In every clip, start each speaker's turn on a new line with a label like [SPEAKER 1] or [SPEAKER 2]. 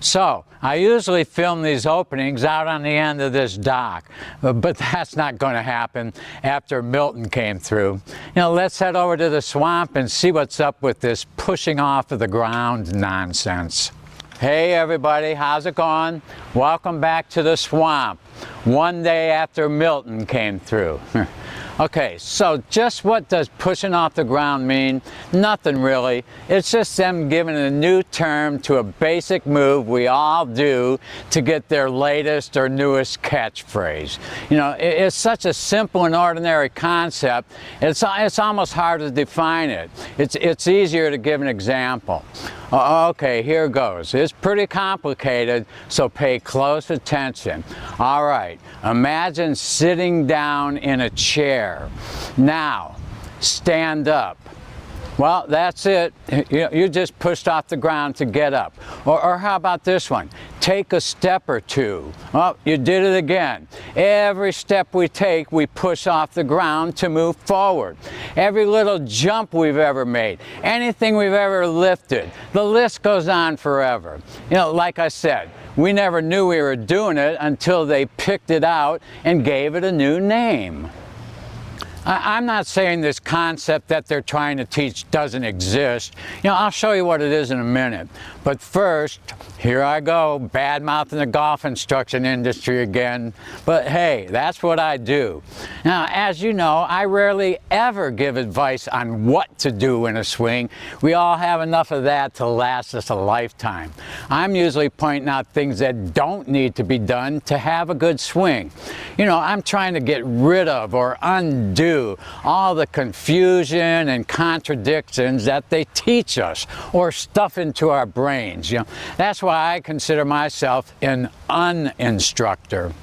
[SPEAKER 1] So, I usually film these openings out on the end of this dock, but that's not going to happen after Milton came through. Let's head over to the swamp and see what's up with this pushing off of the ground nonsense. Hey everybody, how's it going? Welcome back to the swamp, one day after Milton came through. Okay, so just what does pushing off the ground mean? Nothing really. It's just them giving a new term to a basic move we all do to get their latest or newest catchphrase. It's such a simple and ordinary concept, it's almost hard to define it. It's easier to give an example. Okay, here goes. It's pretty complicated, so pay close attention. All right, imagine sitting down in a chair. Now, stand up. Well, that's it. You just pushed off the ground to get up. Or how about this one? Take a step or two. Well, you did it again. Every step we take, we push off the ground to move forward. Every little jump we've ever made, anything we've ever lifted, the list goes on forever. Like I said, we never knew we were doing it until they picked it out and gave it a new name. I'm not saying this concept that they're trying to teach doesn't exist. I'll show you what it is in a minute. But first, here I go, bad-mouthing the golf instruction industry again. But hey, that's what I do. Now, as you know, I rarely ever give advice on what to do in a swing. We all have enough of that to last us a lifetime. I'm usually pointing out things that don't need to be done to have a good swing. I'm trying to get rid of or undo all the confusion and contradictions that they teach us or stuff into our brains. That's why I consider myself an uninstructor.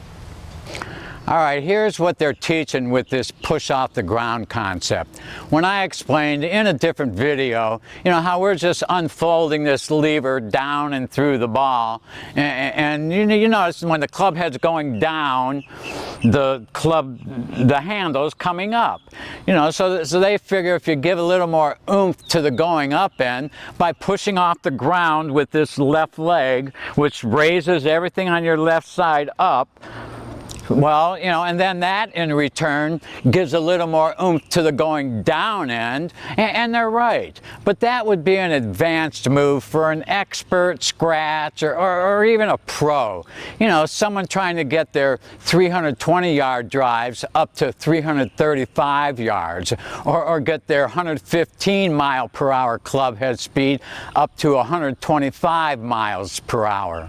[SPEAKER 1] All right, here's what they're teaching with this push off the ground concept. When I explained in a different video, how we're just unfolding this lever down and through the ball, and you notice when the club head's going down, the handle's coming up. So they figure if you give a little more oomph to the going up end by pushing off the ground with this left leg, which raises everything on your left side up, well, and then that in return gives a little more oomph to the going down end, and they're right. But that would be an advanced move for an expert, scratch, or even a pro. Someone trying to get their 320-yard drives up to 335 yards, or get their 115-mile-per-hour club head speed up to 125 miles per hour.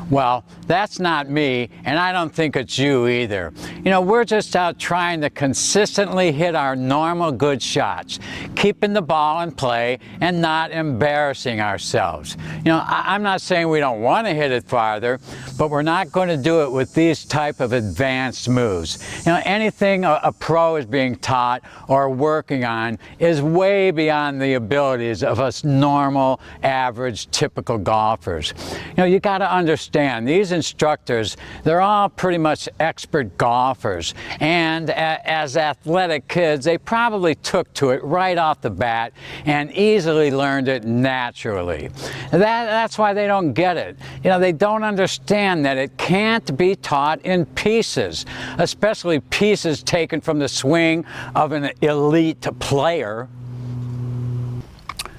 [SPEAKER 1] Well, that's not me, and I don't think it's you either. We're just out trying to consistently hit our normal good shots, keeping the ball in play and not embarrassing ourselves. I'm not saying we don't want to hit it farther, but we're not going to do it with these type of advanced moves. Anything a pro is being taught or working on is way beyond the abilities of us normal, average, typical golfers. You got to understand, these instructors, they're all pretty much expert golfers, and as athletic kids, they probably took to it right off the bat and easily learned it naturally. That's why they don't get it. They don't understand that it can't be taught in pieces, especially pieces taken from the swing of an elite player.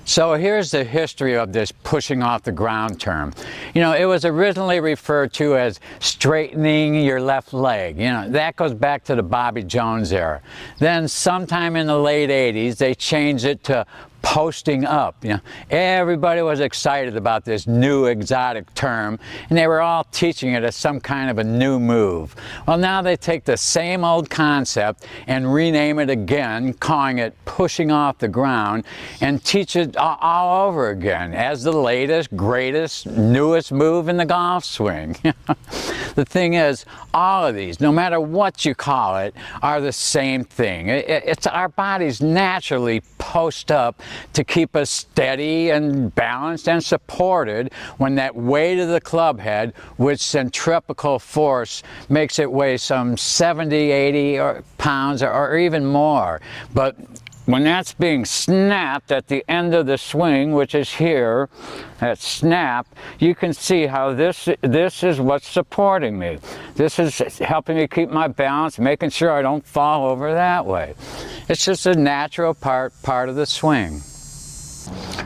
[SPEAKER 1] So here's the history of this pushing off the ground term. It was originally referred to as straightening your left leg. That goes back to the Bobby Jones era. Then sometime in the late 80s, they changed it to posting up. Everybody was excited about this new exotic term, and they were all teaching it as some kind of a new move. Well, now they take the same old concept and rename it again, calling it pushing off the ground, and teach it all over again as the latest, greatest, newest move in the golf swing. The thing is, all of these, no matter what you call it, are the same thing. It's our bodies naturally post up to keep us steady and balanced and supported when that weight of the club head, with centripetal force, makes it weigh some 70, 80 pounds or even more. But when that's being snapped at the end of the swing, which is here, that snap, you can see how this is what's supporting me. This is helping me keep my balance, making sure I don't fall over that way. It's just a natural part of the swing.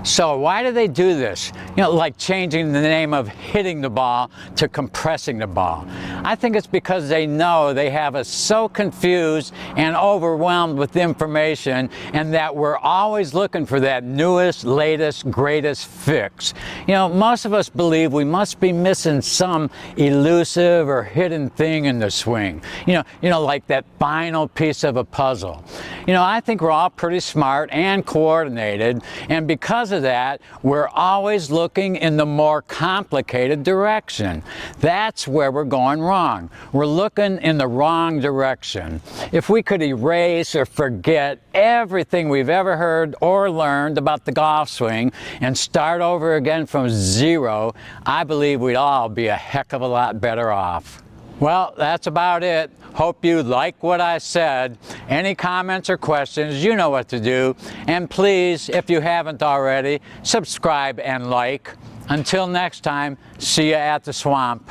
[SPEAKER 1] So why do they do this? You know, like changing the name of hitting the ball to compressing the ball. I think it's because they know they have us so confused and overwhelmed with information, and that we're always looking for that newest, latest, greatest fix. You know, most of us believe we must be missing some elusive or hidden thing in the swing. You know, like that final piece of a puzzle. You know, I think we're all pretty smart and coordinated, and because of that, we're always looking in the more complicated direction. That's where we're going wrong. We're looking in the wrong direction. If we could erase or forget everything we've ever heard or learned about the golf swing and start over again from zero, I believe we'd all be a heck of a lot better off. Well, that's about it. Hope you like what I said. Any comments or questions, you know what to do. And please, if you haven't already, subscribe and like. Until next time, see you at the swamp.